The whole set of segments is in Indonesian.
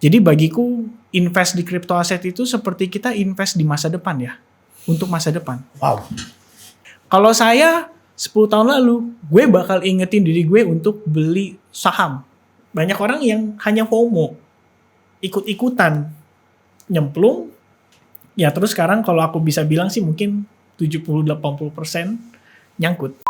Jadi bagiku invest di crypto aset itu seperti kita invest di masa depan ya. Untuk masa depan. Wow. Kalau saya 10 tahun lalu, gue bakal ingetin diri gue untuk beli saham. Banyak orang yang hanya FOMO. Ikut-ikutan. Nyemplung. Ya terus sekarang kalau aku bisa bilang sih mungkin 70-80% nyangkut.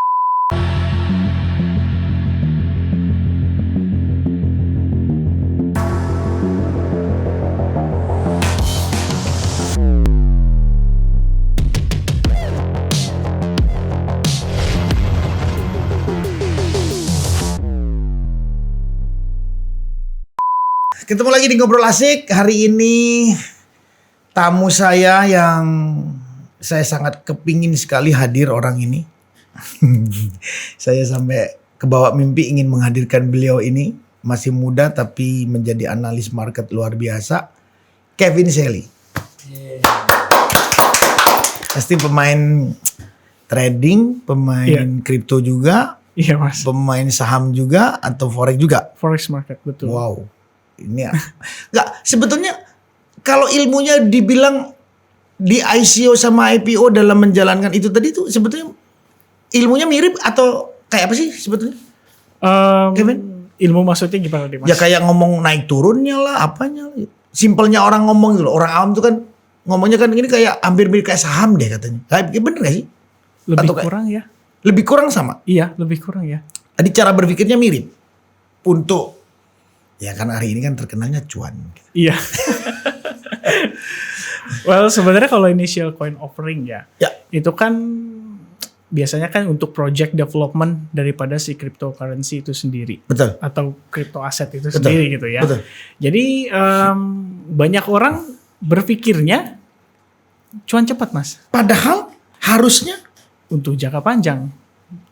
Ketemu lagi di Ngobrol Asik. Hari ini tamu saya yang saya sangat kepingin sekali hadir orang ini. Saya sampai kebawa mimpi ingin menghadirkan beliau ini. Masih muda tapi menjadi analis market luar biasa. Kevin Shelley. Pasti pemain trading, pemain kripto juga. Iya mas. Pemain saham juga atau forex juga. Forex market, betul. Wow. Ini ya. Nggak, sebetulnya kalau ilmunya dibilang di ICO sama IPO dalam menjalankan itu tadi tuh sebetulnya ilmunya mirip atau kayak apa sih sebetulnya? Kevin? Ilmu maksudnya gimana deh mas? Ya kayak ngomong naik turunnya lah, apanya lah. Simpelnya orang ngomong gitu loh. Orang awam tuh kan ngomongnya kan ini kayak hampir mirip kayak saham deh katanya. Kayak bener gak sih? Lebih Atau kurang ya. Lebih kurang sama? Iya, lebih kurang ya. Tadi cara berpikirnya mirip. Untuk ya kan hari ini kan terkenalnya cuan. Iya. Well sebenarnya kalau initial coin offering ya, itu kan biasanya kan untuk project development daripada si cryptocurrency itu sendiri. Betul. Atau crypto aset itu Betul. sendiri gitu ya. Betul. Jadi banyak orang berpikirnya cuan cepat mas. Padahal harusnya untuk jangka panjang.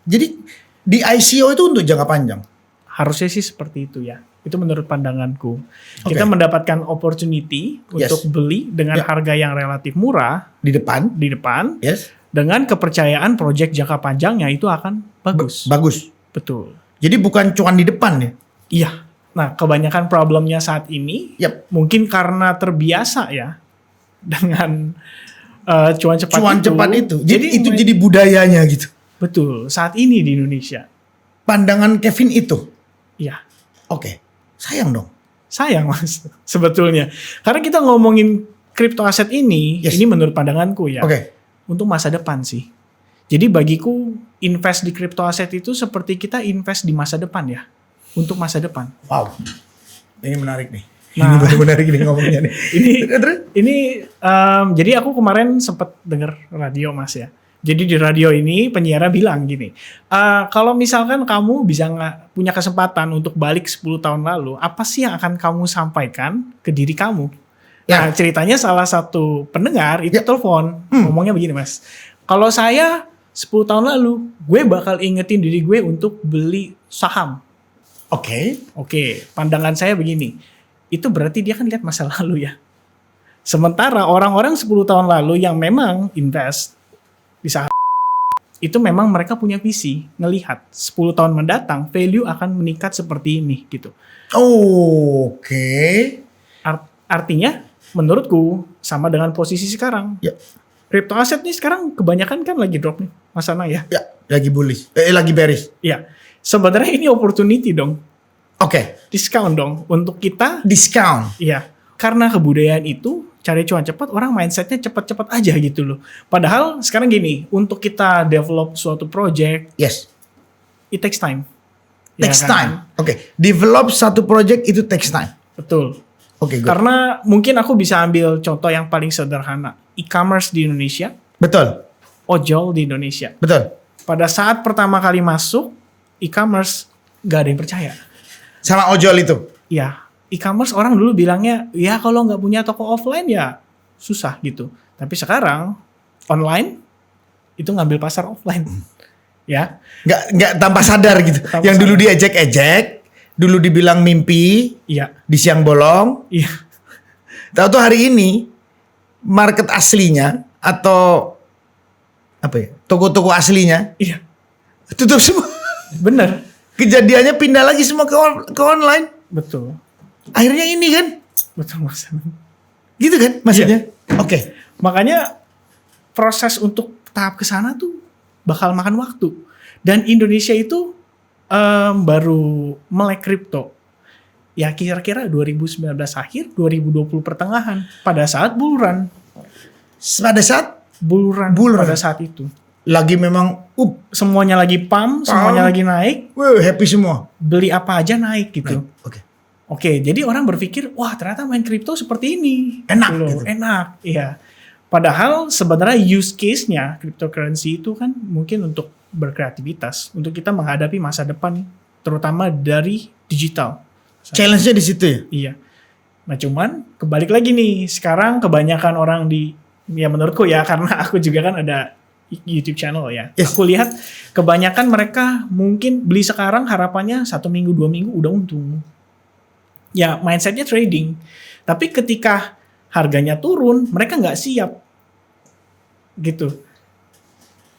Jadi di ICO itu untuk jangka panjang. Harusnya sih seperti itu ya. Itu menurut pandanganku. Okay. Kita mendapatkan opportunity untuk beli dengan harga yang relatif murah di depan. Yes. Dengan kepercayaan proyek jangka panjangnya itu akan bagus. Bagus. Betul. Jadi bukan cuan di depan ya? Iya. Nah, kebanyakan problemnya saat ini mungkin karena terbiasa ya dengan cuan cepat itu. Jadi itu jadi budayanya gitu. Betul. Saat ini di Indonesia. Pandangan Kevin itu. Iya. Oke. Sayang dong. Sayang mas, sebetulnya. Karena kita ngomongin crypto aset ini menurut pandanganku ya, untuk masa depan sih. Jadi bagiku invest di crypto aset itu seperti kita invest di masa depan ya, untuk masa depan. Wow, ini menarik nih. Nah, ini baru menarik nih ngomongnya nih. Jadi aku kemarin sempat dengar radio mas ya. Jadi di radio ini penyiar bilang gini, kalau misalkan kamu bisa punya kesempatan untuk balik 10 tahun lalu, apa sih yang akan kamu sampaikan ke diri kamu? Nah ceritanya salah satu pendengar itu telepon, ngomongnya begini mas, kalau saya 10 tahun lalu, gue bakal ingetin diri gue untuk beli saham. Oke, pandangan saya begini, itu berarti dia kan lihat masa lalu ya. Sementara orang-orang 10 tahun lalu yang memang invest di saham itu memang mereka punya visi ngelihat 10 tahun mendatang value akan meningkat seperti ini gitu. Artinya menurutku sama dengan posisi sekarang. Crypto aset nih sekarang kebanyakan kan lagi drop nih Mas Ana ya. Lagi bullish, lagi bearish. Iya. Sebenarnya ini opportunity dong. Discount dong untuk kita. Discount. Iya. Karena kebudayaan itu cari cuan cepat, orang mindsetnya cepat-cepat aja gitu loh. Padahal sekarang gini, untuk kita develop suatu project, it takes time. Takes time. Develop satu project itu takes time. Betul. Karena mungkin aku bisa ambil contoh yang paling sederhana, e-commerce di Indonesia. Betul. Ojol di Indonesia. Betul. Pada saat pertama kali masuk e-commerce, gak ada yang percaya. Sama ojol itu? Iya. E-commerce orang dulu bilangnya, ya kalau nggak punya toko offline ya susah gitu. Tapi sekarang online itu ngambil pasar offline, ya. Nggak tanpa sadar gitu. Yang dulu diejek-ejek, dulu dibilang mimpi, di siang bolong. Tahu-tahu hari ini market aslinya atau apa ya, toko-toko aslinya, tutup semua. Bener. Kejadiannya pindah lagi semua ke online. Betul. Akhirnya ini kan Betul Mas. Gitu kan maksudnya? Oke. Makanya proses untuk tahap ke sana tuh bakal makan waktu. Dan Indonesia itu baru melek kripto. Ya kira-kira 2019 akhir, 2020 pertengahan. Pada saat bull run. Pada saat Bull run Bull run. pada saat itu. lagi memang Semuanya lagi pump, semuanya lagi naik. happy semua. Beli apa aja naik gitu. Oke. Oke, jadi orang berpikir, wah ternyata main kripto seperti ini. Enak Gitu loh, gitu. enak, iya. Padahal sebenarnya use case-nya cryptocurrency itu kan mungkin untuk berkreativitas, untuk kita menghadapi masa depan, terutama dari digital. Challenge-nya di situ ya. Iya. Nah cuman kebalik lagi nih, sekarang kebanyakan orang ya menurutku ya, karena aku juga kan ada YouTube channel ya. Yes. Aku lihat kebanyakan mereka mungkin beli sekarang harapannya 1 minggu 2 minggu udah untung. Ya mindsetnya trading. Tapi ketika harganya turun, mereka nggak siap. Gitu.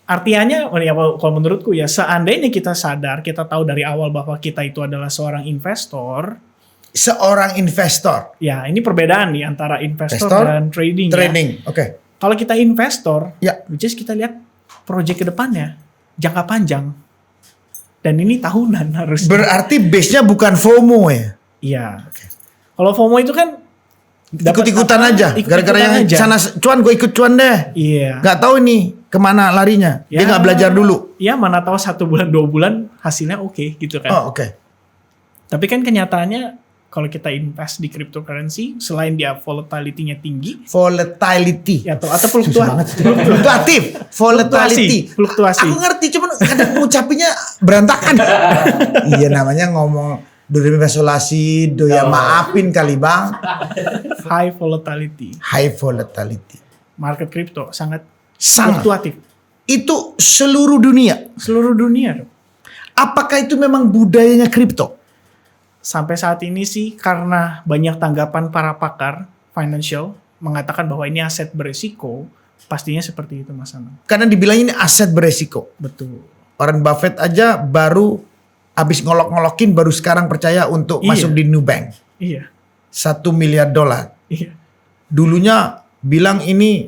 Artinya, ya kalau menurutku ya, seandainya kita sadar, kita tahu dari awal bahwa kita itu adalah seorang investor. Seorang investor. Ya ini perbedaan nih antara investor dan trading. Trading, Ya. oke. Kalau kita investor, Ya. which is kita lihat proyek ke depannya, jangka panjang. Dan ini tahunan harus. Berarti base-nya bukan FOMO ya? Iya. Kalau FOMO itu kan Ikut-ikutan aja. Gara-gara yang sana cuan gue ikut cuan deh. Iya. Gak tahu ini kemana larinya. Dia gak belajar dulu. Iya, mana tahu 1 bulan 2 bulan hasilnya oke gitu kan. Oh oke. Tapi kan kenyataannya kalau kita invest di cryptocurrency, selain dia volatility-nya tinggi, Volatility. ya atau fluktuatif. Fluktuatif. Volatility. Fluktuasi. Aku ngerti, cuman kadang ngucapinnya berantakan. Iya namanya ngomong Durimisolasi, doya maafin kali bang. High volatility. High volatility. Market crypto sangat Sangat. fluktuatif. Itu seluruh dunia. Seluruh dunia. Apakah itu memang budayanya kripto? Sampai saat ini sih karena banyak tanggapan para pakar financial mengatakan bahwa ini aset berisiko, pastinya seperti itu Mas Anang. Karena dibilang ini aset beresiko. Betul. Warren Buffett aja baru habis ngolok-ngolokin baru sekarang percaya untuk masuk di Nubank. Iya. $1 miliar. Iya. Dulunya bilang ini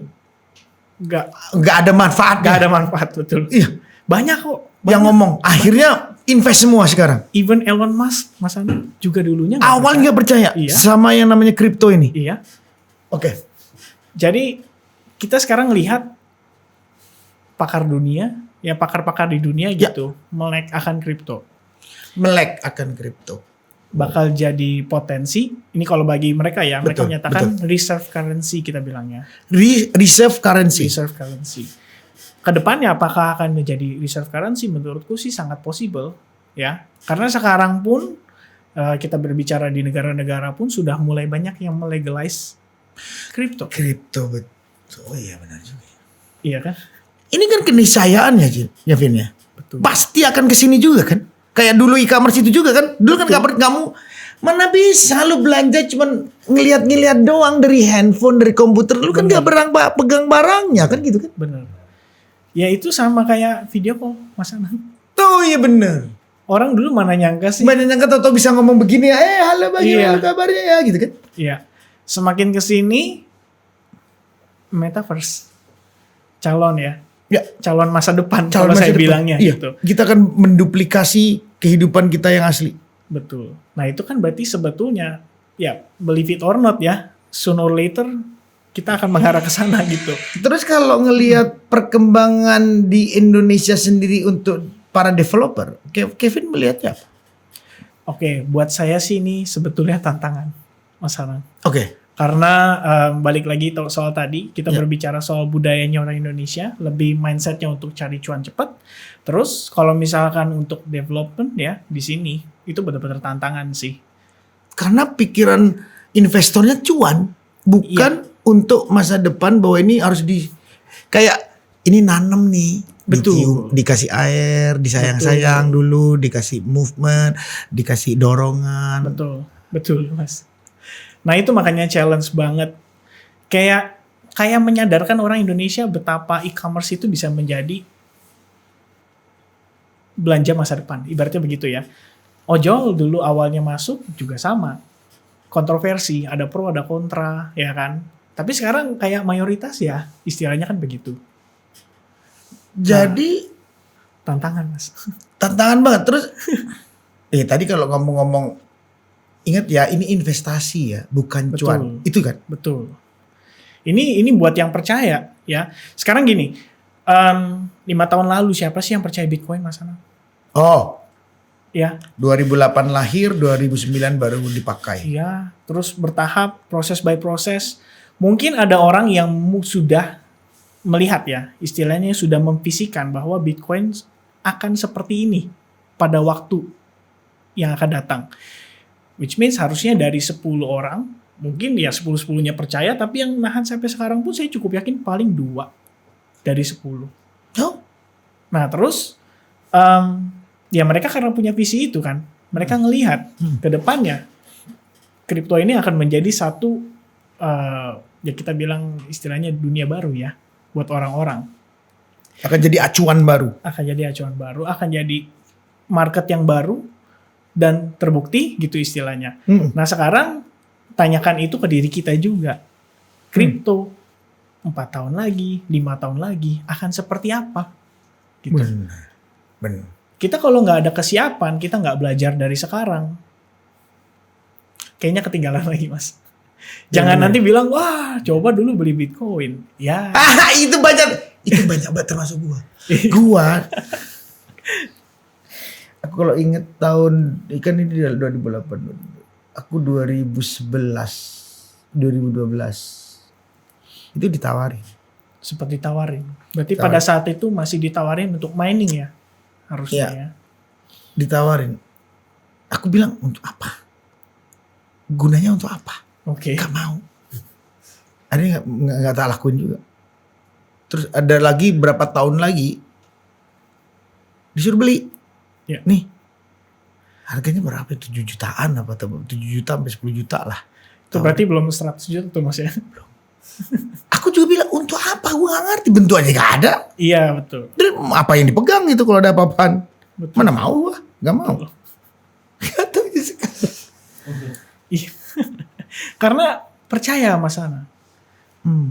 nggak ada manfaatnya. Gak ada manfaat, betul. Iya. Banyak kok. Yang ngomong akhirnya invest semua sekarang. Even Elon Musk, Mas Anang, juga dulunya nggak Awal nggak percaya Iya. sama yang namanya kripto ini. Iya. Oke. Jadi kita sekarang lihat pakar dunia, ya pakar-pakar di dunia gitu, melek akan kripto. Melek akan kripto. Bakal jadi potensi. Ini kalau bagi mereka ya, mereka Betul, menyatakan reserve currency kita bilangnya. Reserve currency. Reserve currency. Kedepannya apakah akan menjadi reserve currency? Menurutku sih sangat possible, ya. Karena sekarang pun kita berbicara di negara-negara pun sudah mulai banyak yang melegalize kripto. Kripto betul. Oh iya benar juga. Iya kan? Ini kan keniscayaan ya Vin ya. Betul. Pasti akan kesini juga kan. Kayak dulu e-commerce itu juga kan. Dulu kan kamu mana bisa lu belanja cuman ngeliat-ngeliat doang dari handphone, dari komputer. Lu kan gak pegang barangnya kan gitu kan. Bener. Ya itu sama kayak video call Mas Anang. Tuh iya bener. Orang dulu mana nyangka sih. Mana nyangka tau bisa ngomong begini ya. Halo bagaimana kabarnya ya gitu kan. Iya. Semakin kesini metaverse. Calon ya. Ya. Calon masa depan Calon kalau masa saya depan. bilangnya Iya. gitu. Kita akan menduplikasi kehidupan kita yang asli. Betul. Nah itu kan berarti sebetulnya ya believe it or not ya, sooner or later kita akan mengarah ke sana gitu. Terus kalau ngelihat perkembangan di Indonesia sendiri untuk para developer, Kevin melihatnya apa? Oke, buat saya sih ini sebetulnya tantangan, Mas Anang. Oke. Karena balik lagi soal tadi, kita berbicara soal budayanya orang Indonesia, lebih mindsetnya untuk cari cuan cepat. Terus kalau misalkan untuk development ya di sini itu benar-benar tantangan sih. Karena pikiran investornya cuan, bukan untuk masa depan bahwa ini harus kayak ini nanam nih. Betul. Dikasih air, disayang-sayang dulu, dikasih movement, dikasih dorongan. Betul Mas. Nah itu makanya challenge banget. Kayak menyadarkan orang Indonesia betapa e-commerce itu bisa menjadi belanja masa depan. Ibaratnya begitu ya. Ojol dulu awalnya masuk juga sama. kontroversi, ada pro, ada kontra, ya kan. Tapi sekarang kayak mayoritas ya, istilahnya kan begitu. Jadi Tantangan, Mas. tantangan banget. Terus tadi kalau ngomong-ngomong, ingat ya, ini investasi ya, bukan Betul. cuan. Itu kan? Betul. Ini buat yang percaya ya. Sekarang gini, 5 tahun lalu siapa sih yang percaya Bitcoin, Mas Anang? Oh, Ya, 2008 lahir, 2009 baru dipakai. iya. Terus bertahap, proses by proses. Mungkin ada orang yang sudah melihat ya, istilahnya sudah memvisikan bahwa Bitcoin akan seperti ini pada waktu yang akan datang. Which means harusnya dari 10 orang, mungkin ya 10-10-nya percaya, tapi yang nahan sampai sekarang pun saya cukup yakin paling 2 dari 10. Oh, Nah terus, ya mereka karena punya visi itu kan, mereka ngelihat ke depannya, kripto ini akan menjadi satu, ya kita bilang istilahnya dunia baru ya, buat orang-orang. akan jadi acuan baru. Akan jadi acuan baru, akan jadi market yang baru, dan terbukti gitu istilahnya. Nah sekarang, tanyakan itu ke diri kita juga. Kripto 4 tahun lagi, 5 tahun lagi, akan seperti apa? Gitu. Benar. Kita kalau nggak ada kesiapan, kita nggak belajar dari sekarang. Kayaknya ketinggalan lagi, Mas. Jangan nanti bilang, wah coba dulu beli Bitcoin. Ya. Itu banyak banget termasuk gua. Aku kalau inget tahun, kan ini 2008. Aku 2011, 2012. Itu ditawarin. Sempat ditawarin. Berarti pada saat itu masih ditawarin untuk mining ya? Harusnya ya. Ditawarin. Aku bilang, untuk apa? Gunanya untuk apa? Oke. Gak mau. Ada nggak tak lakuin juga. Terus ada lagi berapa tahun lagi disuruh beli. Ya. Nih. Harganya berapa? 7 jutaan apa? 7 juta sampai 10 juta lah. Itu berarti belum 100 juta tuh, Mas ya? Aku juga bilang, untuk apa? Gue gak ngerti, bentuknya gak ada. Iya, betul. Dan apa yang dipegang itu kalau ada apa-apaan? Betul. Mana mau gue? Gak mau. Gak tahu sekarang. Iya. Karena percaya Mas Ana,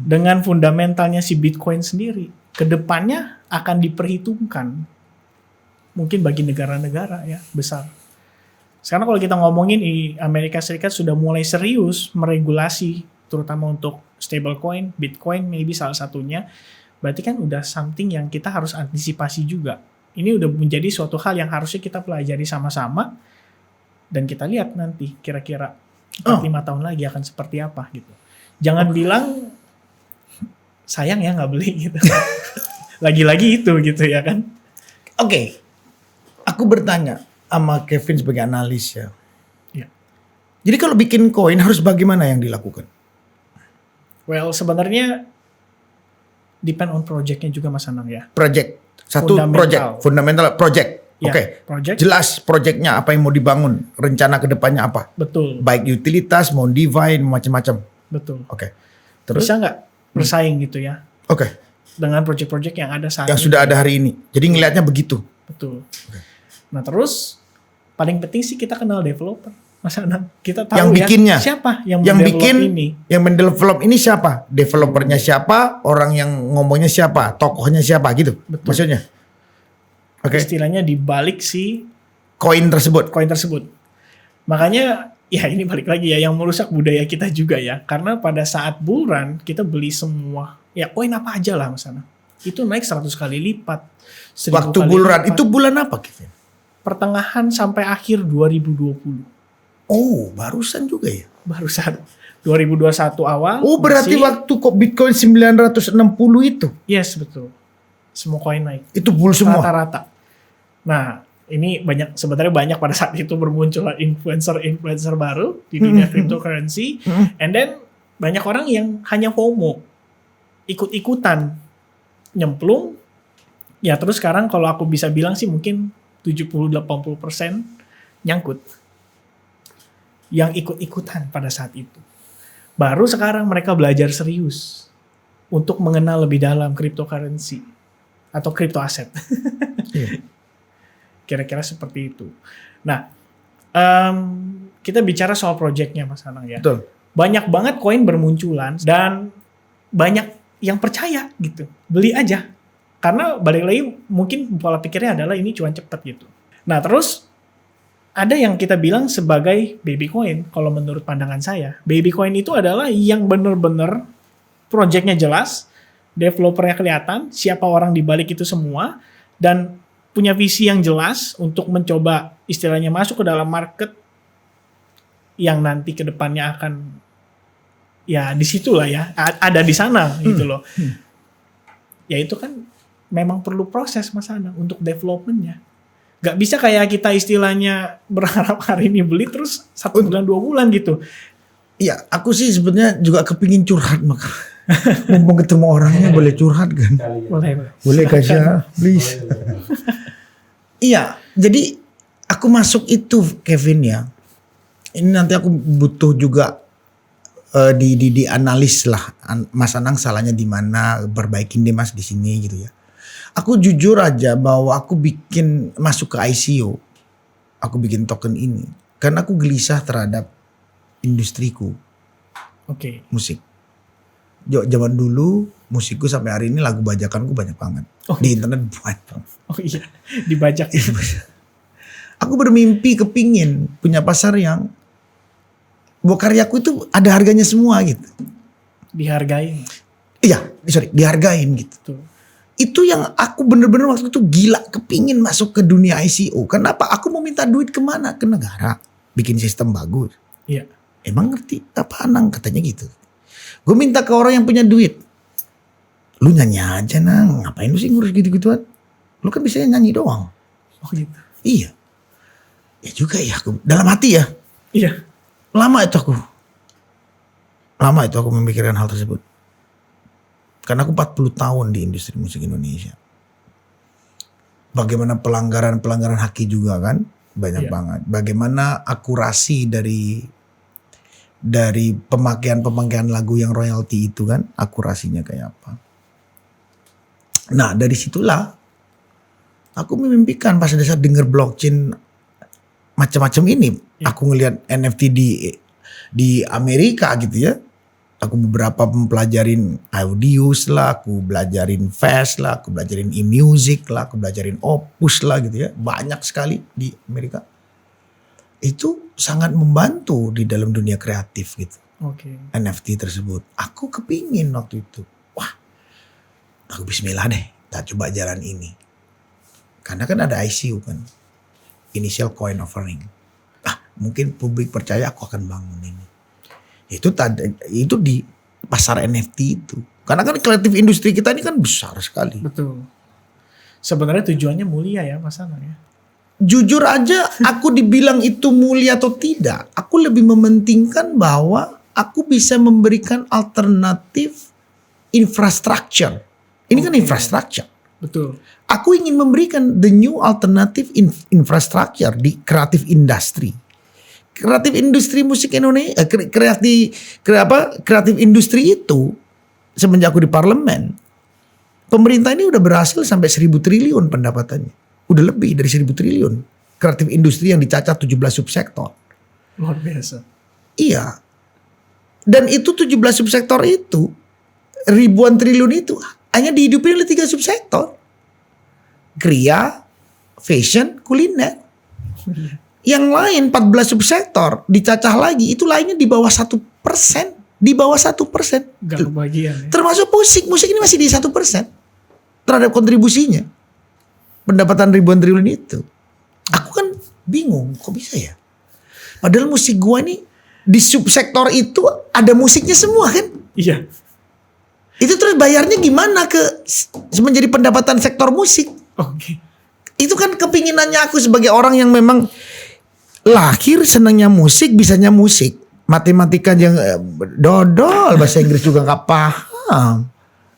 dengan fundamentalnya si Bitcoin sendiri, kedepannya akan diperhitungkan mungkin bagi negara-negara ya besar. Sekarang kalau kita ngomongin di Amerika Serikat sudah mulai serius meregulasi, terutama untuk stablecoin, Bitcoin maybe salah satunya, berarti kan udah something yang kita harus antisipasi juga. Ini udah menjadi suatu hal yang harusnya kita pelajari sama-sama, dan kita lihat nanti kira-kira 4-5 tahun lagi akan seperti apa gitu. Jangan bilang sayang ya nggak beli gitu. Lagi-lagi itu gitu ya kan. Oke. Aku bertanya sama Kevin sebagai analis ya. Ya. Jadi kalau bikin koin harus bagaimana yang dilakukan? Well sebenarnya depend on projectnya juga Mas Anang ya. Project. Satu fundamental project. Ya, Oke. project. Jelas projectnya apa yang mau dibangun, rencana kedepannya apa? Betul. Baik utilitas, mau divine, macam-macam. Betul. Oke. Terus? Bisa nggak bersaing gitu ya Oke. dengan project-project yang ada saat Yang ini? sudah ada hari ini. Jadi ngelihatnya begitu. Betul. Nah terus paling penting sih kita kenal developer, Mas Anang. Kita tahu Yang bikinnya. Siapa yang bikin ini. yang mendevelop ini siapa? Developernya siapa? Orang yang ngomongnya siapa? Tokohnya siapa gitu? Betul. Maksudnya? Oke. Istilahnya dibalik si Koin tersebut. koin tersebut. Makanya ya ini balik lagi ya yang merusak budaya kita juga ya. Karena pada saat bull run kita beli semua ya koin apa aja lah Mas Anang. Itu naik 100 kali lipat. 1000 Waktu kali bull run lipat. itu bulan apa Kevin? Pertengahan sampai akhir 2020. Oh, barusan juga ya. Barusan 2021 awal. Oh, berarti masih- waktu kok Bitcoin 960 itu. Yes, betul. Semua koin naik. Itu bull semua. Rata-rata. Nah, ini sebenarnya banyak pada saat itu bermunculan influencer baru di dunia cryptocurrency. And then banyak orang yang hanya FOMO. Ikut-ikutan. Nyemplung. Ya terus sekarang kalau aku bisa bilang sih mungkin 70-80% nyangkut. Yang ikut-ikutan pada saat itu. Baru sekarang mereka belajar serius untuk mengenal lebih dalam cryptocurrency atau crypto aset. Iya. Kira-kira seperti itu. Nah, kita bicara soal projectnya Mas Anang ya. Betul. Banyak banget koin bermunculan dan banyak yang percaya gitu. Beli aja. Karena balik lagi mungkin pola pikirnya adalah ini cuan cepat gitu. Nah terus ada yang kita bilang sebagai baby coin. Kalau menurut pandangan saya, baby coin itu adalah yang benar-benar projectnya jelas, developernya kelihatan, siapa orang di balik itu semua, dan punya visi yang jelas untuk mencoba istilahnya masuk ke dalam market yang nanti ke depannya akan ya disitulah ya, ada di sana gitu loh. Ya itu kan memang perlu proses Mas Anang untuk developmentnya. Gak bisa kayak kita istilahnya berharap hari ini beli terus 1 bulan 2 bulan gitu. Iya, aku sih sebenarnya juga kepingin curhat maka. Mumpung ketemu orangnya boleh curhat kan? Boleh. Boleh Kasya, please. Iya, jadi aku masuk itu Kevin ya. Ini nanti aku butuh juga di analis lah. Mas Anang salahnya di mana, perbaikin deh Mas di sini gitu ya. Aku jujur aja bahwa aku bikin masuk ke ICO. Aku bikin token ini karena aku gelisah terhadap industriku. Oke. Musik. Zaman dulu musikku sampai hari ini lagu bajakanku banyak banget. Oh. Di internet banyak. Oh iya, dibajak. Aku bermimpi kepingin punya pasar yang bahwa karyaku itu ada harganya semua gitu. Dihargain. Iya, dihargain gitu. Tuh. Itu yang aku bener-bener waktu itu gila kepingin masuk ke dunia ICO. Kenapa? Aku mau minta duit kemana? Ke negara. Bikin sistem bagus. Iya. Emang ngerti apa Anang? Katanya gitu. Gue minta ke orang yang punya duit. Lu nyanyi aja Nang. Ngapain lu sih ngurus gitu-gituan? Lu kan bisa nyanyi doang. Oh gitu. Iya. Ya juga ya. Dalam hati ya. Iya. Lama itu aku memikirkan hal tersebut. Karena aku 40 tahun di industri musik Indonesia. Bagaimana pelanggaran haki juga kan. Banyak banget. Bagaimana akurasi dari pemakaian lagu yang royalti itu kan. Akurasinya kayak apa. Nah dari situlah. Aku memimpikan pas ada saat denger blockchain macam-macam ini. Aku ngelihat NFT di Amerika gitu ya. Aku beberapa mempelajarin Audius lah, aku belajarin Fast lah, aku belajarin e-music lah, aku belajarin Opus lah gitu ya. Banyak sekali di Amerika. Itu sangat membantu di dalam dunia kreatif gitu. Oke. NFT tersebut. Aku kepingin waktu itu. Wah, aku bismillah deh, kita coba jalan ini. Karena kan ada ICO kan. Initial Coin Offering. Mungkin publik percaya aku akan bangun ini. Itu di pasar NFT itu. Karena kan kreatif industri kita ini kan besar sekali. Betul. Sebenarnya tujuannya mulia ya Mas Anang ya. Jujur aja aku dibilang itu mulia atau tidak. Aku lebih mementingkan bahwa aku bisa memberikan alternatif infrastructure. Ini kan infrastructure. Betul. Aku ingin memberikan the new alternative infrastructure di kreatif industri. Kreatif industri musik Indonesia, kreatif industri itu semenjak aku di parlemen, pemerintah ini udah berhasil sampai 1.000 triliun pendapatannya. Udah lebih dari 1.000 triliun. Kreatif industri yang dicacat 17 subsektor. Luar biasa. Iya. Dan itu 17 subsektor itu, ribuan triliun itu hanya dihidupi oleh 3 subsektor. Kria, fashion, kuliner. Yang lain 14 subsektor dicacah lagi, itu lainnya di bawah 1%. Di bawah 1%. Gak kebagian ya. Termasuk musik. Musik ini masih di 1% terhadap kontribusinya. Pendapatan ribuan triliun itu. Aku kan bingung, kok bisa ya? Padahal musik gua ini di subsektor itu ada musiknya semua kan? Iya. Itu terus bayarnya gimana menjadi pendapatan sektor musik? Oke. Itu kan kepinginannya aku sebagai orang yang memang lahir senangnya musik, bisanya musik. Matematika yang dodol, bahasa Inggris juga gak paham.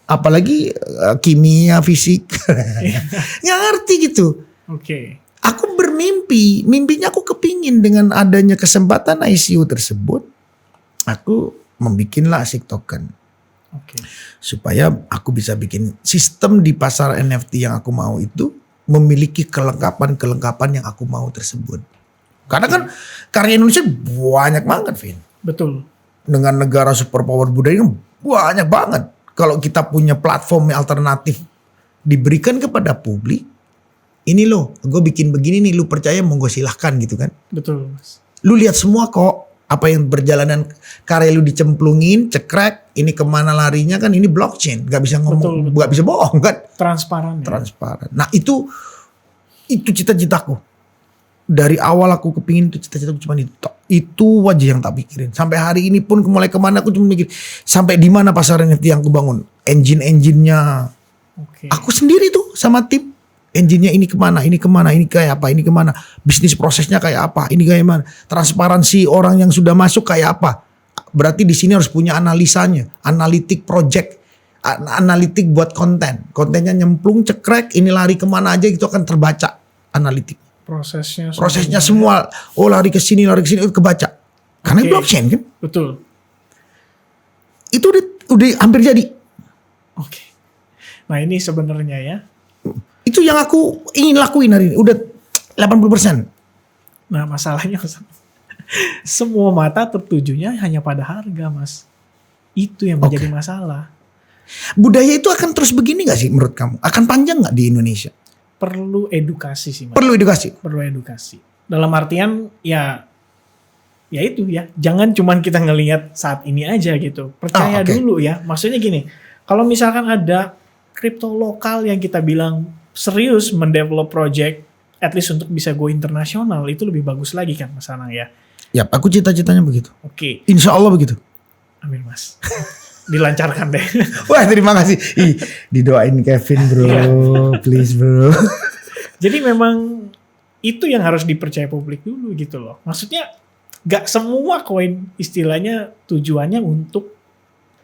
Apalagi kimia, fisik. Gak ngerti gitu. Oke. Aku bermimpi. Mimpinya aku kepingin dengan adanya kesempatan ICO tersebut. Aku membikinlah ASIC token. Oke. Supaya aku bisa bikin sistem di pasar NFT yang aku mau itu memiliki kelengkapan-kelengkapan yang aku mau tersebut. Karena kan karya Indonesia banyak banget, Vin. Betul. Dengan negara superpower budaya kan banyak banget. Kalau kita punya platform yang alternatif diberikan kepada publik, ini loh, gue bikin begini nih, lu percaya monggo silahkan gitu kan. Betul, Mas. Lu lihat semua kok apa yang berjalanan karya lu dicemplungin, cekrek, ini kemana larinya kan, ini blockchain, nggak bisa ngomong, nggak bisa bohong kan. Transparan. Ya? Transparan. Nah itu cita-citaku. Dari awal aku kepingin itu cita-citaku cuma itu. Itu aja yang tak pikirin. Sampai hari ini pun mulai kemana aku cuma mikir sampai di mana pasar NFT yang aku bangun, engine-nya. Okay. Aku sendiri tuh sama tim. Engine-nya ini kemana, ini kayak apa, ini kemana. Bisnis prosesnya kayak apa, ini kayak mana. Transparansi orang yang sudah masuk kayak apa. Berarti di sini harus punya analisanya. Analitik project. Analitik buat konten. Kontennya nyemplung, cekrek, ini lari kemana aja itu akan terbaca analitik. Prosesnya semua. Oh lari ke sini, itu kebaca. Karena blockchain kan. Betul. Itu udah hampir jadi. Oke. Nah ini sebenarnya ya. Itu yang aku ingin lakuin hari ini. Udah 80%. Nah masalahnya semua mata tertujunya hanya pada harga, Mas. Itu yang menjadi masalah. Budaya itu akan terus begini gak sih menurut kamu? Akan panjang gak di Indonesia? Perlu edukasi sih, Mas. Perlu edukasi. Perlu edukasi. Dalam artian ya itu ya. Jangan cuman kita ngelihat saat ini aja gitu. Percaya dulu ya. Maksudnya gini. Kalau misalkan ada kripto lokal yang kita bilang serius mendevelop project, at least untuk bisa go internasional, itu lebih bagus lagi kan Mas Anang ya. Ya, aku cita-citanya begitu. Oke. Insya Allah begitu. Amin Mas. Dilancarkan deh. Wah terima kasih. Didoain Kevin bro, please bro. Jadi memang itu yang harus dipercaya publik dulu gitu loh. Maksudnya gak semua koin istilahnya tujuannya untuk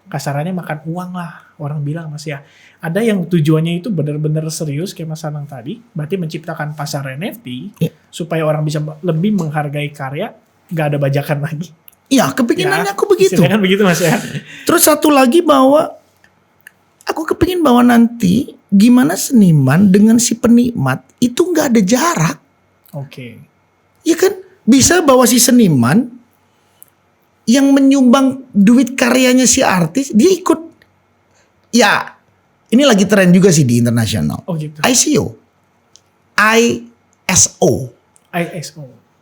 kasarannya makan uang lah. Orang bilang Mas ya. Ada yang tujuannya itu benar-benar serius kayak Mas Anang tadi. Berarti menciptakan pasar NFT. Supaya orang bisa lebih menghargai karya. Gak ada bajakan lagi. Iya kepinginannya aku begitu. Kan begitu Mas ya. Terus satu lagi bahwa aku kepingin bahwa nanti gimana seniman dengan si penikmat itu gak ada jarak. Oke. Ya kan bisa bahwa si seniman yang menyumbang duit karyanya si artis dia ikut. Ya ini lagi tren juga sih di internasional. Oh gitu. ISO.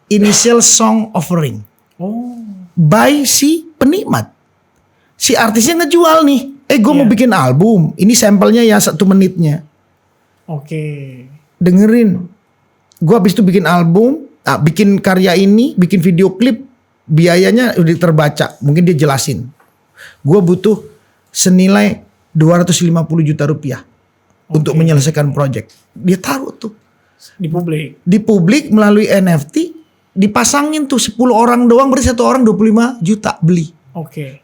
Initial Song Offering. Oh. By si penikmat. Si artisnya ngejual nih. Gue mau bikin album. Ini sampelnya ya 1 menitnya. Oke. Dengerin. Gue habis itu bikin album. Bikin karya ini. Bikin video klip. Biayanya udah terbaca. Mungkin dia jelasin. Gue butuh senilai 250 juta rupiah. Untuk menyelesaikan project. Dia taruh tuh. Di publik. Di publik melalui NFT. Dipasangin tuh 10 orang doang, berarti 1 orang 25 juta beli. Oke.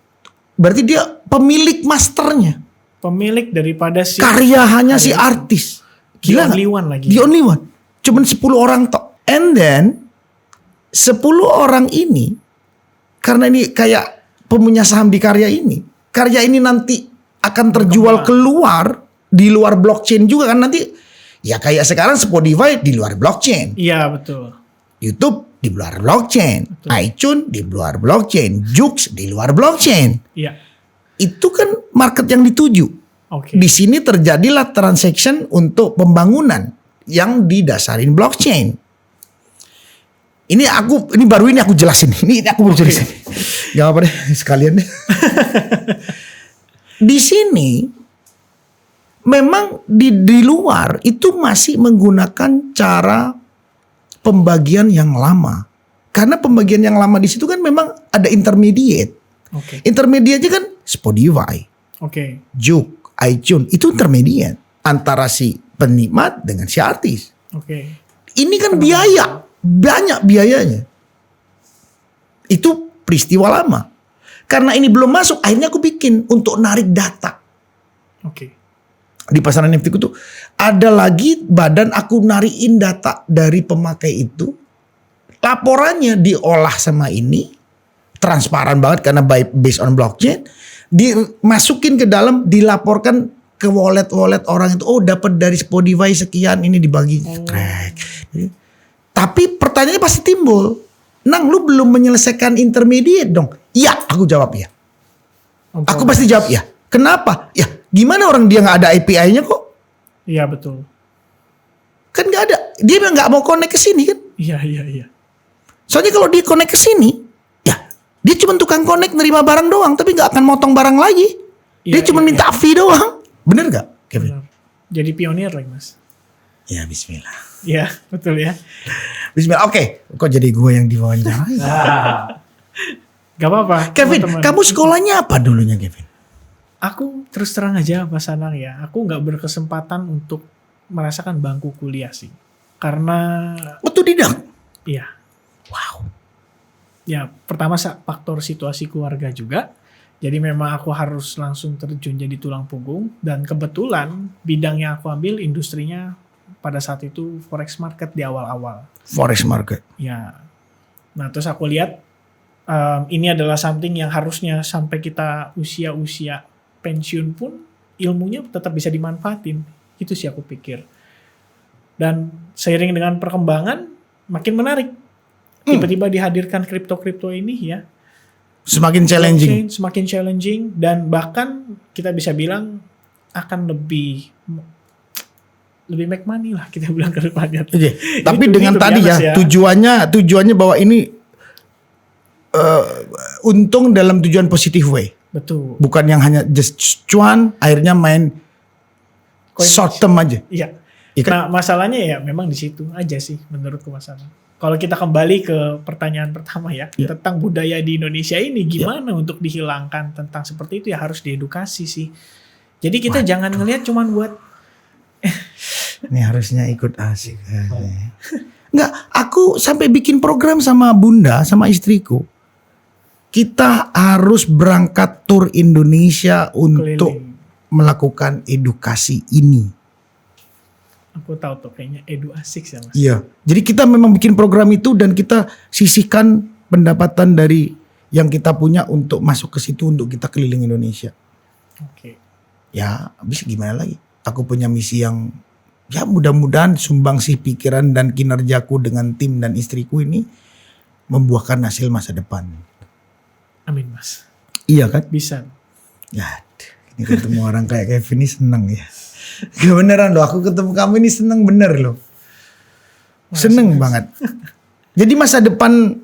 Berarti dia pemilik masternya. Pemilik daripada si karya hanya si artis. Gila the only one lagi. The only one. Cuman 10 orang tok. And then 10 orang ini karena ini kayak pemunya saham di karya ini. Karya ini nanti akan terjual keluar di luar blockchain juga kan nanti. Ya kayak sekarang Spotify di luar blockchain. Iya betul. YouTube di luar blockchain, iTunes di luar blockchain, Joox di luar blockchain. Iya. Itu kan market yang dituju. Oke. Di sini terjadilah transaction untuk pembangunan yang didasarin blockchain. Ini baru aku jelasin. Ini aku baru jelasin. Gak apa deh, sekalian deh. Di sini memang di luar itu masih menggunakan cara pembagian yang lama. Karena pembagian yang lama di situ kan memang ada intermediate. Oke. Intermediate kan Spotify, Joox, iTunes itu intermediate antara si penikmat dengan si artis. Oke. Ini kan biaya, banyak biayanya. Itu peristiwa lama. Karena ini belum masuk, akhirnya aku bikin untuk narik data. Oke. Di pasaran NFT itu ada lagi badan aku nariin data dari pemakai itu. Laporannya diolah sama ini. Transparan banget karena based on blockchain. Dimasukin ke dalam, dilaporkan ke wallet-wallet orang itu. Oh dapat dari Spotify sekian, ini dibagi. Track. Tapi pertanyaannya pasti timbul. Nang lu belum menyelesaikan intermediate dong. Iya, aku jawab ya. Aku pasti jawab ya. Kenapa? Ya, gimana orang dia nggak ada API-nya kok? Iya betul. Kan nggak ada. Dia memang nggak mau connect ke sini kan? Iya. Soalnya kalau dia connect ke sini, ya dia cuma tukang connect nerima barang doang, tapi nggak akan motong barang lagi. Dia cuma minta fee doang. Bener gak, Kevin? Benar. Jadi pionir lagi mas. Ya Bismillah. Iya betul ya. Bismillah. Oke, kok jadi gue yang diwawancarai? Gak apa-apa. Kevin, teman-teman. kamu sekolahnya apa dulunya, Kevin? Aku terus terang aja Mas Anang ya. Aku nggak berkesempatan untuk merasakan bangku kuliah sih. Karena Otodidak. iya. Wow. Ya pertama faktor situasi keluarga juga. Jadi memang aku harus langsung terjun jadi tulang punggung. Dan kebetulan bidang yang aku ambil industrinya pada saat itu forex market di awal-awal. Forex market. Ya. Nah terus aku lihat ini adalah something yang harusnya sampai kita usia-usia pensiun pun ilmunya tetap bisa dimanfaatin. Itu sih aku pikir. Dan seiring dengan perkembangan makin menarik. Tiba-tiba dihadirkan kripto-kripto ini ya. Semakin challenging. Blockchain semakin challenging dan bahkan kita bisa bilang akan lebih make money lah kita bilang ke depannya. Oke. Tapi dengan tadi ya, tujuannya bahwa ini untung dalam tujuan positif way. Betul. Bukan yang hanya just cuan, akhirnya main short term aja. Iya. Iya kan? Nah masalahnya ya memang di situ aja sih menurutku masalah. Kalau kita kembali ke pertanyaan pertama ya, tentang budaya di Indonesia ini gimana untuk dihilangkan tentang seperti itu ya harus diedukasi sih. Jadi kita jangan ngelihat cuman buat Ini harusnya ikut asik. Enggak, aku sampai bikin program sama Bunda, sama istriku. Kita harus berangkat tur Indonesia untuk melakukan edukasi ini. Aku tahu tuh kayaknya edu asik sih mas. Iya. Jadi kita memang bikin program itu dan kita sisihkan pendapatan dari yang kita punya untuk masuk ke situ untuk kita keliling Indonesia. Oke. Ya, habis gimana lagi? Aku punya misi yang ya mudah-mudahan sumbangsih pikiran dan kinerjaku dengan tim dan istriku ini membuahkan hasil masa depan. Amin mas. Iya kan? Bisa. Ya, ini ketemu orang kayak Kevin ini seneng ya. Gak beneran loh, aku ketemu kamu ini seneng bener loh. Seneng banget. Jadi masa depan,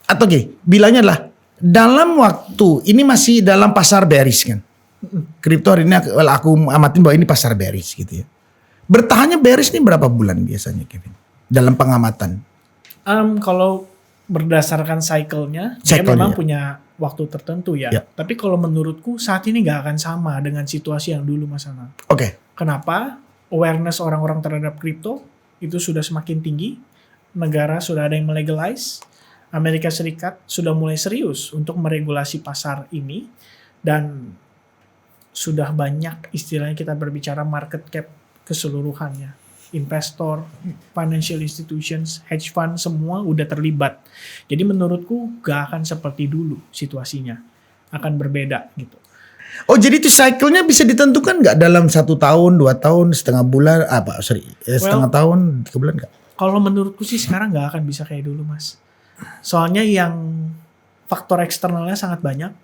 atau bilangnya lah, dalam waktu, ini masih dalam pasar bearish kan. Kripto hari ini aku amatin bahwa ini pasar bearish gitu ya. Bertahannya bearish ini berapa bulan biasanya Kevin? Dalam pengamatan. Kalau berdasarkan cycle-nya, dia memang punya waktu tertentu ya. Tapi kalau menurutku saat ini gak akan sama dengan situasi yang dulu Mas Anang. Oke. Kenapa? Awareness orang-orang terhadap kripto itu sudah semakin tinggi. Negara sudah ada yang melegalize. Amerika Serikat sudah mulai serius untuk meregulasi pasar ini. Dan sudah banyak istilahnya kita berbicara market cap keseluruhannya. Investor, financial institutions, hedge fund semua udah terlibat. Jadi menurutku gak akan seperti dulu situasinya, akan berbeda gitu. Oh jadi itu cycle-nya bisa ditentukan nggak dalam 1 tahun, 2 tahun, setengah bulan, setengah tahun, 3 bulan nggak? Kalau menurutku sih sekarang gak akan bisa kayak dulu mas. Soalnya yang faktor eksternalnya sangat banyak.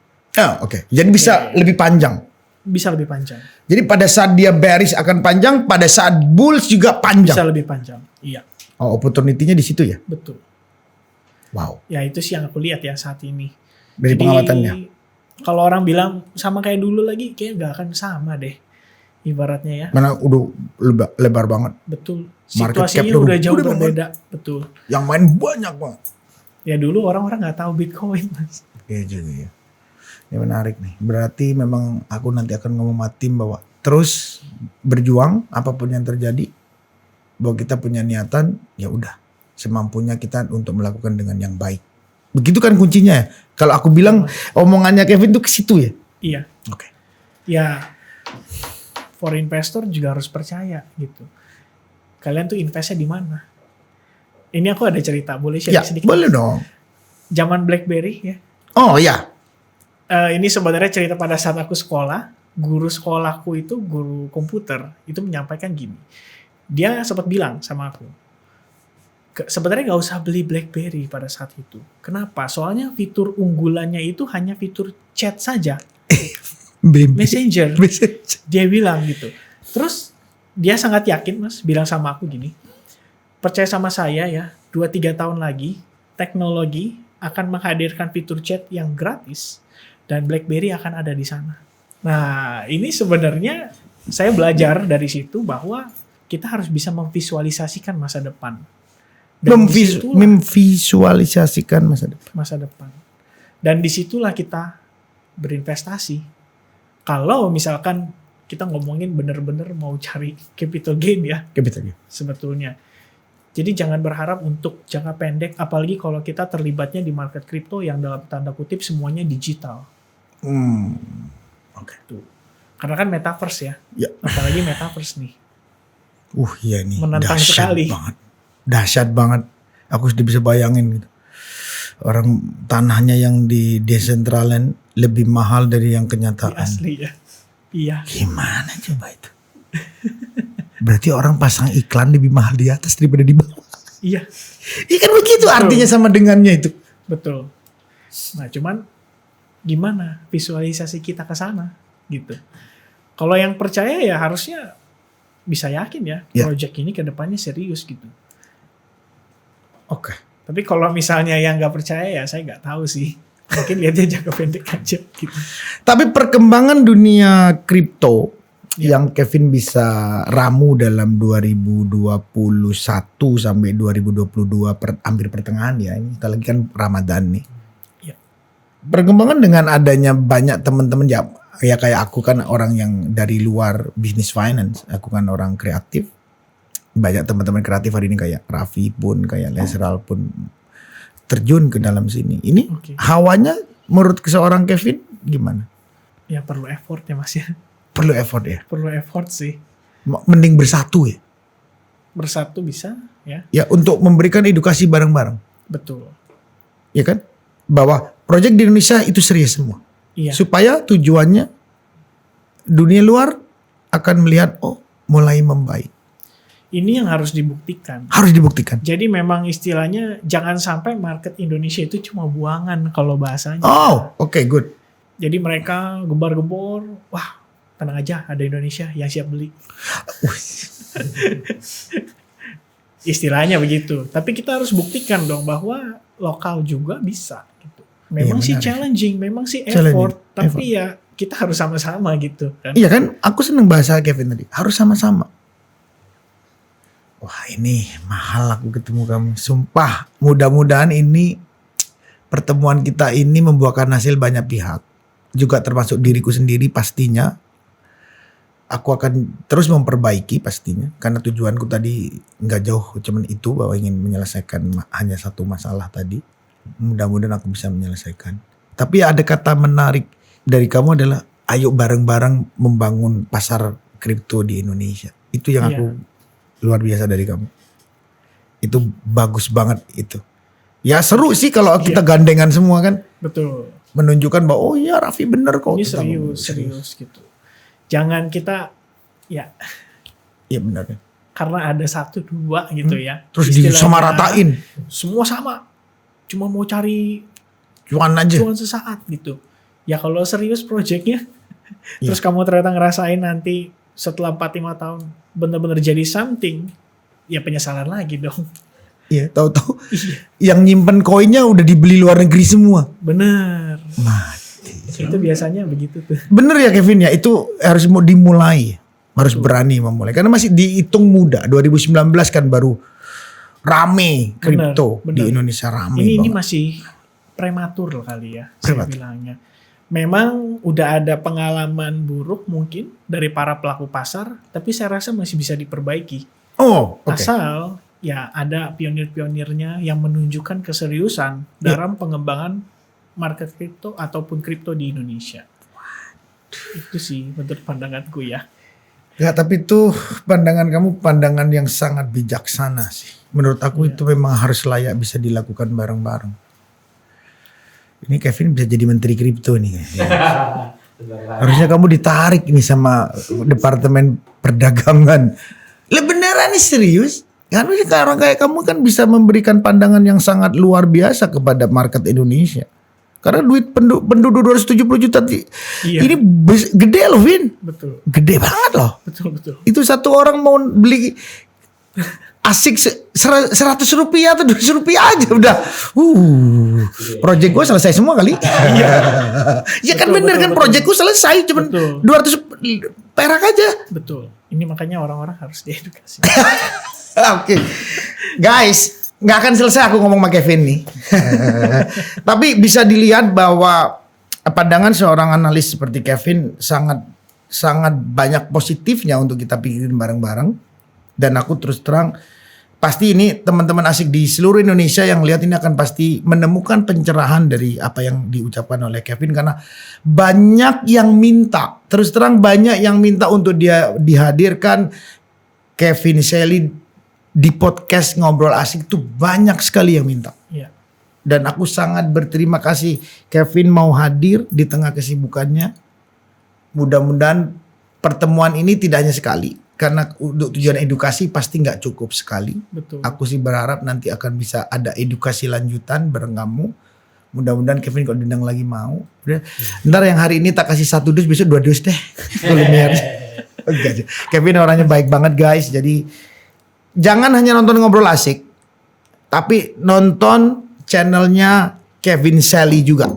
Oke. Jadi bisa lebih panjang. Bisa lebih panjang. Jadi pada saat dia bearish akan panjang, pada saat bulls juga panjang. Bisa lebih panjang, iya. Oh, opportunity-nya di situ ya? Betul. Wow. Ya itu sih yang aku lihat ya saat ini. Dari pengamatannya. Kalau orang bilang sama kayak dulu lagi, kayak gak akan sama deh. Ibaratnya ya. Mana udah lebar banget. Betul. Market Situasinya cap udah jauh udah berbeda. Betul. Yang main banyak banget. Ya dulu orang-orang gak tahu Bitcoin mas. Iya juga ya. Ini menarik nih. Berarti memang aku nanti akan ngomong sama tim bahwa terus berjuang apapun yang terjadi. Bahwa kita punya niatan, ya udah semampunya kita untuk melakukan dengan yang baik. Begitu kan kuncinya ya. Kalau aku bilang omongannya Kevin tuh ke situ ya. Iya. Oke. Ya for investor juga harus percaya gitu. Kalian tuh investnya di mana? Ini aku ada cerita, boleh share sedikit? Boleh dong. Zaman BlackBerry ya. Oh ya. Ini sebenarnya cerita pada saat aku sekolah. Guru sekolahku itu guru komputer itu menyampaikan gini. Dia sempat bilang sama aku, sebenarnya nggak usah beli BlackBerry pada saat itu. Kenapa? Soalnya fitur unggulannya itu hanya fitur chat saja. Messenger. Dia bilang gitu. Terus dia sangat yakin Mas, bilang sama aku gini, percaya sama saya ya, 2-3 tahun lagi teknologi akan menghadirkan fitur chat yang gratis dan BlackBerry akan ada di sana. Nah, ini sebenarnya saya belajar dari situ bahwa kita harus bisa memvisualisasikan masa depan. Dan Memvisualisasikan masa depan. Dan disitulah kita berinvestasi. Kalau misalkan kita ngomongin bener-bener mau cari capital gain ya. Capital gain. Sebetulnya. Jadi jangan berharap untuk jangka pendek, apalagi kalau kita terlibatnya di market crypto yang dalam tanda kutip semuanya digital. Oke. Tuh. Karena kan metaverse ya. Apalagi metaverse nih. Iya nih. Menantang sekali. Dahsyat banget. Aku sudah bisa bayangin gitu. Orang tanahnya yang di Decentraland lebih mahal dari yang kenyataan. Asli ya. Iya. Gimana coba itu? Berarti orang pasang iklan lebih mahal di atas daripada di bawah. Iya. Iya kan begitu. Betul. Artinya sama dengannya itu. Betul. Nah cuman gimana visualisasi kita ke sana gitu. Kalau yang percaya ya harusnya bisa yakin ya. Project ini ke depannya serius gitu. Oke. Tapi kalau misalnya yang nggak percaya ya saya nggak tahu sih. Mungkin lihatnya jangka pendek aja gitu. Tapi perkembangan dunia kripto yang Kevin bisa ramu dalam 2021 sampai 2022 hampir pertengahan ya. Ini kita lagi kan Ramadan nih. Ya. Perkembangan dengan adanya banyak teman-teman ya kayak aku kan orang yang dari luar bisnis finance. Aku kan orang kreatif. Banyak teman-teman kreatif hari ini kayak Raffi pun, kayak Lesral pun terjun ke dalam sini. Ini hawanya menurut seorang Kevin gimana? Ya perlu effort ya Mas ya. Perlu effort ya? Perlu effort sih. Mending bersatu ya? Bersatu bisa ya. Ya untuk memberikan edukasi bareng-bareng. Betul. Ya kan? Bahwa proyek di Indonesia itu serius semua. Iya. Supaya tujuannya dunia luar akan melihat mulai membaik. Ini yang harus dibuktikan. Harus dibuktikan. Jadi memang istilahnya jangan sampai market Indonesia itu cuma buangan kalau bahasanya. Oke, good. Jadi mereka gembar-gembor, wah tenang aja ada Indonesia yang siap beli. Istilahnya begitu. Tapi kita harus buktikan dong bahwa lokal juga bisa. Gitu. Memang sih challenging, memang sih effort. Tapi ya kita harus sama-sama gitu. Kan? Iya kan, aku seneng bahasa Kevin tadi. Harus sama-sama. Wah ini mahal aku ketemu kamu. Sumpah mudah-mudahan ini pertemuan kita ini membuahkan hasil banyak pihak. Juga termasuk diriku sendiri pastinya. Aku akan terus memperbaiki pastinya. Karena tujuanku tadi gak jauh cuman itu. Bahwa ingin menyelesaikan hanya satu masalah tadi. Mudah-mudahan aku bisa menyelesaikan. Tapi ada kata menarik dari kamu adalah ayo bareng-bareng membangun pasar kripto di Indonesia. Itu yang aku luar biasa dari kamu. Itu bagus banget itu. Ya seru sih kalau kita gandengan semua kan. Betul. Menunjukkan bahwa Raffi bener kok. Ini serius gitu. Jangan kita ya. Iya benar. Karena ada 1-2 gitu ya. Terus disamaratain. Semua sama. Cuma mau cari cuan aja. Cuan sesaat gitu. Ya kalau serius projectnya. Terus kamu ternyata ngerasain nanti setelah 4-5 tahun benar-benar jadi something. Ya penyesalan lagi dong. Iya, tahu-tahu yang nyimpen koinnya udah dibeli luar negeri semua. Bener. Mati. Itu biasanya begitu tuh. Bener ya Kevin ya, itu harus mau dimulai. Harus berani memulai. Karena masih dihitung muda. 2019 kan baru rame kripto di Indonesia rame. Ini masih prematur kali ya saya bilangnya. Memang udah ada pengalaman buruk mungkin dari para pelaku pasar, tapi saya rasa masih bisa diperbaiki. Asal ya ada pionir-pionirnya yang menunjukkan keseriusan dalam pengembangan market kripto ataupun kripto di Indonesia. Itu sih menurut pandanganku ya. Ya tapi itu pandangan kamu pandangan yang sangat bijaksana sih. Menurut aku itu memang harus layak bisa dilakukan bareng-bareng. Ini Kevin bisa jadi menteri kripto nih. Harusnya kamu ditarik ini sama Departemen Perdagangan. Lah beneran nih serius? Karena orang kayak kamu kan bisa memberikan pandangan yang sangat luar biasa kepada market Indonesia. Karena duit penduduk 270 juta ini gede loh, Vin. Betul. Gede banget loh. Betul. Itu satu orang mau beli asik 100 rupiah atau 200 rupiah aja udah. Project gue selesai semua kali. Ya kan bener kan, project gue selesai cuman 200 perak aja. Betul. Ini makanya orang-orang harus diedukasi. Oke. Guys, nggak akan selesai aku ngomong sama Kevin nih. Tapi bisa dilihat bahwa pandangan seorang analis seperti Kevin sangat banyak positifnya untuk kita pikirin bareng-bareng. Dan aku terus terang pasti ini teman-teman asik di seluruh Indonesia yang lihat ini akan pasti menemukan pencerahan dari apa yang diucapkan oleh Kevin, karena banyak yang minta, terus terang banyak yang minta untuk dia dihadirkan Kevin Shelley di podcast Ngobrol Asik, tuh banyak sekali yang minta. Iya. Dan aku sangat berterima kasih Kevin mau hadir di tengah kesibukannya. Mudah-mudahan pertemuan ini tidak hanya sekali, karena untuk tujuan edukasi pasti nggak cukup sekali. Betul. Aku sih berharap nanti akan bisa ada edukasi lanjutan bareng kamu. Mudah-mudahan Kevin kalau diundang lagi mau. Udah. Ntar yang hari ini tak kasih 1 dus, besok 2 dus deh. Kevin orangnya baik banget guys. Jadi jangan hanya nonton Ngobrol Asik, tapi nonton channelnya Kevin Shelley juga.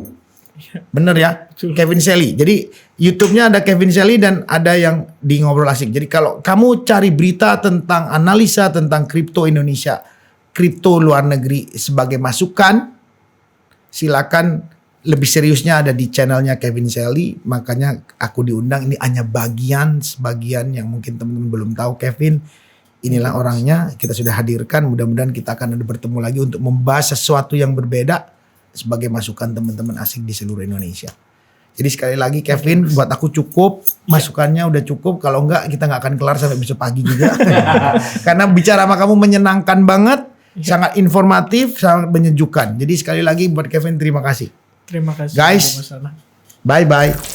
Bener ya? Betul. Kevin Shelley. Jadi YouTube-nya ada Kevin Shelley dan ada yang di Ngobrol Asik. Jadi kalau kamu cari berita tentang analisa tentang kripto Indonesia, kripto luar negeri sebagai masukan, silakan. Lebih seriusnya ada di channelnya Kevin Shelley. Makanya aku diundang. Ini hanya sebagian yang mungkin teman-teman belum tahu. Kevin, inilah orangnya. Kita sudah hadirkan. Mudah-mudahan kita akan ada bertemu lagi untuk membahas sesuatu yang berbeda sebagai masukan teman-teman asik di seluruh Indonesia. Jadi sekali lagi Kevin, buat aku cukup, masukannya udah cukup. Kalau enggak kita nggak akan kelar sampai besok pagi juga. Karena bicara sama kamu menyenangkan banget, sangat informatif, sangat menyejukkan. Jadi sekali lagi buat Kevin terima kasih. Terima kasih. Guys, bye-bye.